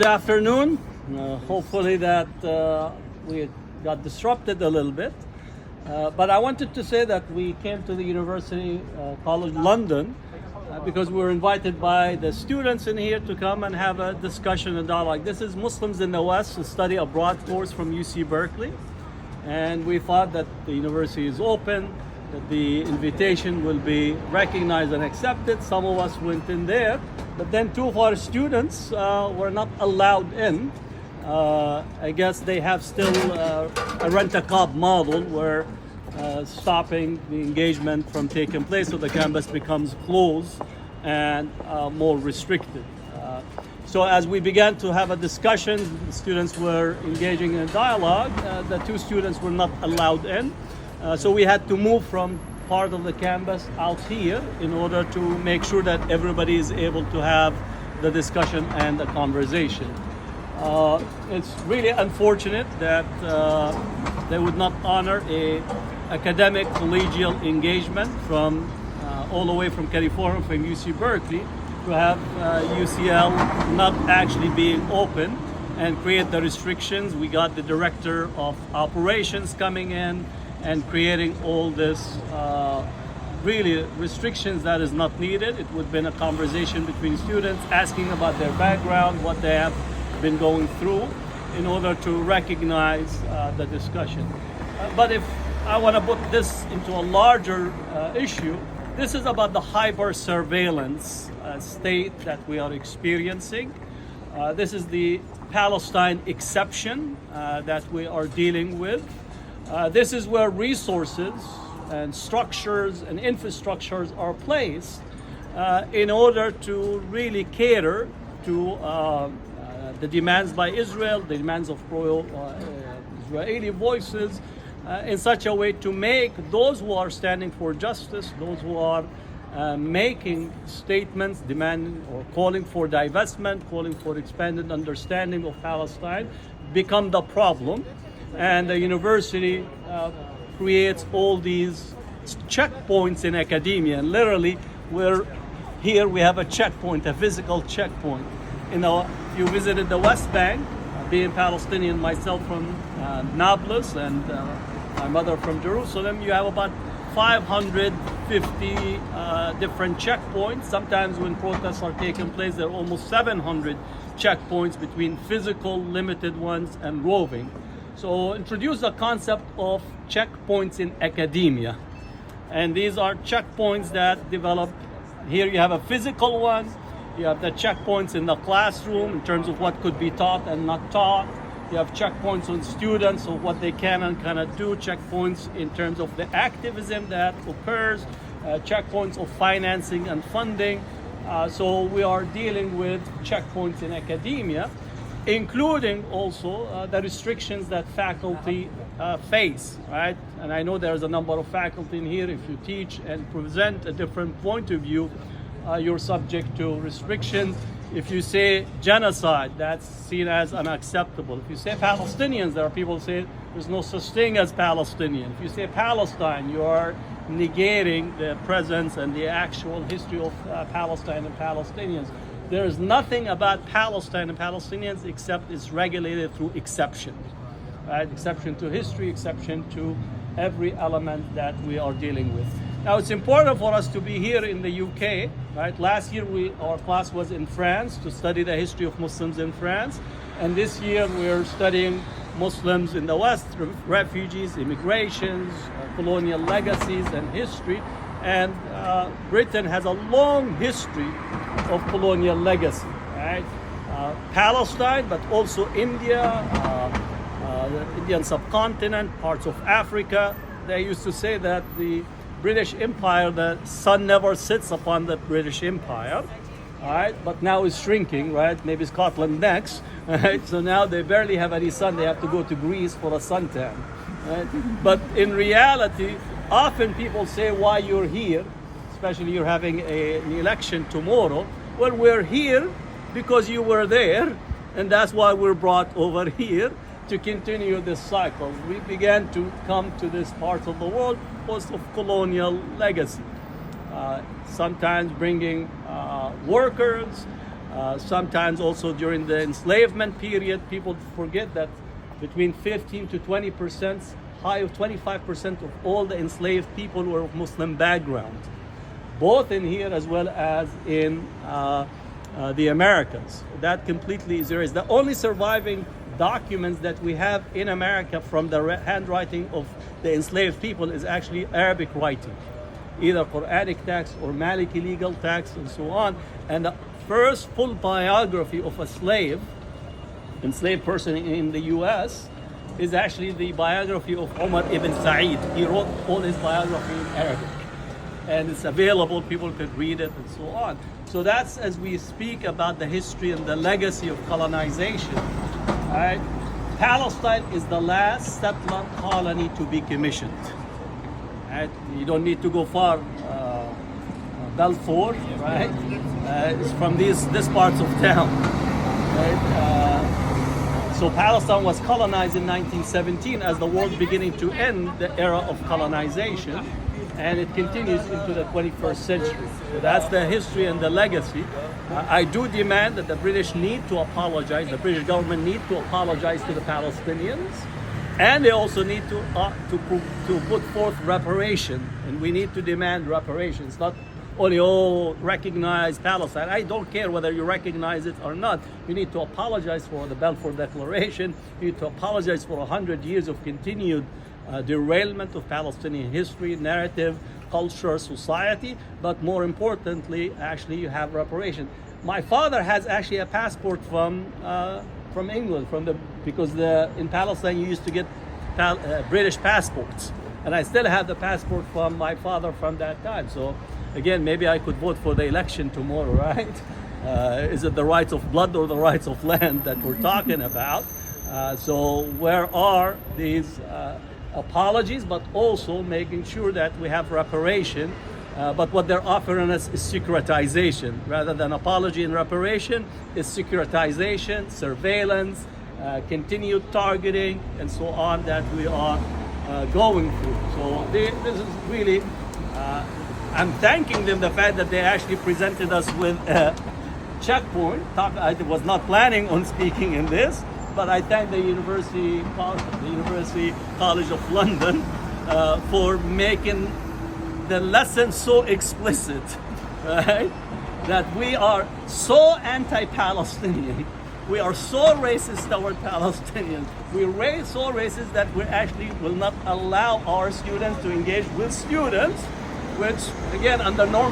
Good afternoon. Hopefully that we got disrupted a little bit. But I wanted to say that we came to the University College London because we were invited by the students in here to come and have a discussion and dialogue. This is Muslims in the West, a study abroad course from UC Berkeley. And we thought that the university is open, that the invitation will be recognized and accepted. Some of us went in there, but then two of our students were not allowed in. I guess they have still a rent-a-car model where stopping the engagement from taking place, so the campus becomes closed and more restricted. So as we began to have a discussion, the students were engaging in a dialogue. The two students were not allowed in. So we had to move from part of the campus out here in order to make sure that everybody is able to have the discussion and the conversation. It's really unfortunate that they would not honor a academic collegial engagement from all the way from California, from UC Berkeley, to have UCL not actually being open and create the restrictions. We got the director of operations coming in and creating all this really restrictions that is not needed. It would have been a conversation between students asking about their background, what they have been going through in order to recognize the discussion. But if I want to put this into a larger issue, this is about the hyper surveillance state that we are experiencing. This is the Palestine exception that we are dealing with. This is where resources and structures and infrastructures are placed in order to really cater to the demands by Israel, the demands of pro-Israeli voices, in such a way to make those who are standing for justice, those who are making statements demanding or calling for divestment, calling for expanded understanding of Palestine, become the problem. And the university creates all these checkpoints in academia. And literally, here we have a checkpoint, a physical checkpoint. You know, if you visited the West Bank, being Palestinian myself from Nablus and my mother from Jerusalem, you have about 550 different checkpoints. Sometimes when protests are taking place, there are almost 700 checkpoints between physical, limited ones, and roving. So introduce the concept of checkpoints in academia. And these are checkpoints that develop. Here you have a physical one. You have the checkpoints in the classroom in terms of what could be taught and not taught. You have checkpoints on students of what they can and cannot do. Checkpoints in terms of the activism that occurs. Checkpoints of financing and funding. So we are dealing with checkpoints in academia, including also the restrictions that faculty face, right? And I know there's a number of faculty in here. If you teach and present a different point of view, you're subject to restrictions. If you say genocide, that's seen as unacceptable. If you say Palestinians, there are people who say there's no such thing as Palestinian. If you say Palestine, you are negating the presence and the actual history of Palestine and Palestinians. There is nothing about Palestine and Palestinians except it's regulated through exceptions, right? Exception to history, exception to every element that we are dealing with. Now, it's important for us to be here in the UK, right? Last year, our class was in France to study the history of Muslims in France. And this year, we're studying Muslims in the West, refugees, immigrations, colonial legacies, and history. And Britain has a long history of colonial legacy, right? Palestine, but also India, the Indian subcontinent, parts of Africa. They used to say that the British Empire, the sun never sits upon the British Empire, all right? But now it's shrinking, right? Maybe Scotland next, right? So now they barely have any sun. They have to go to Greece for a suntan, right? But in reality, often people say why you're here, especially you're having an election tomorrow. Well, we're here because you were there, and that's why we're brought over here to continue this cycle. We began to come to this part of the world because of colonial legacy. Sometimes bringing workers, Sometimes also during the enslavement period, people forget that between 15 to 20%, high of 25% of all the enslaved people were of Muslim background, both in here as well as in the Americas. That completely is erased. The only surviving documents that we have in America from the handwriting of the enslaved people is actually Arabic writing, either Quranic text or Maliki legal text and so on. And the first full biography of a enslaved person in the US is actually the biography of Umar ibn Sa'id. He wrote all his biography in Arabic, and it's available, people could read it and so on. So that's as we speak about the history and the legacy of colonization. Right? Palestine is the last settler colony to be commissioned. Right? You don't need to go far. Balfour, right? It's from this parts of town. Right? So Palestine was colonized in 1917 as the world beginning to end the era of colonization, and it continues into the 21st century. So that's the history and the legacy. I do demand that the British need to apologize, the British government need to apologize to the Palestinians, and they also need to put forth reparation, and we need to demand reparations, not only recognize Palestine. I don't care whether you recognize it or not. You need to apologize for the Balfour Declaration. You need to apologize for 100 years of continued derailment of Palestinian history, narrative, culture, society, but more importantly, actually, you have reparation. My father has actually a passport from England, because in Palestine you used to get British passports, and I still have the passport from my father from that time. So again, maybe I could vote for the election tomorrow, right? Is it the rights of blood or the rights of land that we're talking about? So where are these apologies, but also making sure that we have reparation? But what they're offering us is securitization. Rather than apology and reparation, is securitization, surveillance, continued targeting, and so on that we are going through. So this is really, I'm thanking them the fact that they actually presented us with a checkpoint. I was not planning on speaking in this, but I thank the University College of London for making the lesson so explicit, right? That we are so anti-Palestinian, we are so racist toward Palestinians, we're so racist that we actually will not allow our students to engage with students, which again under normal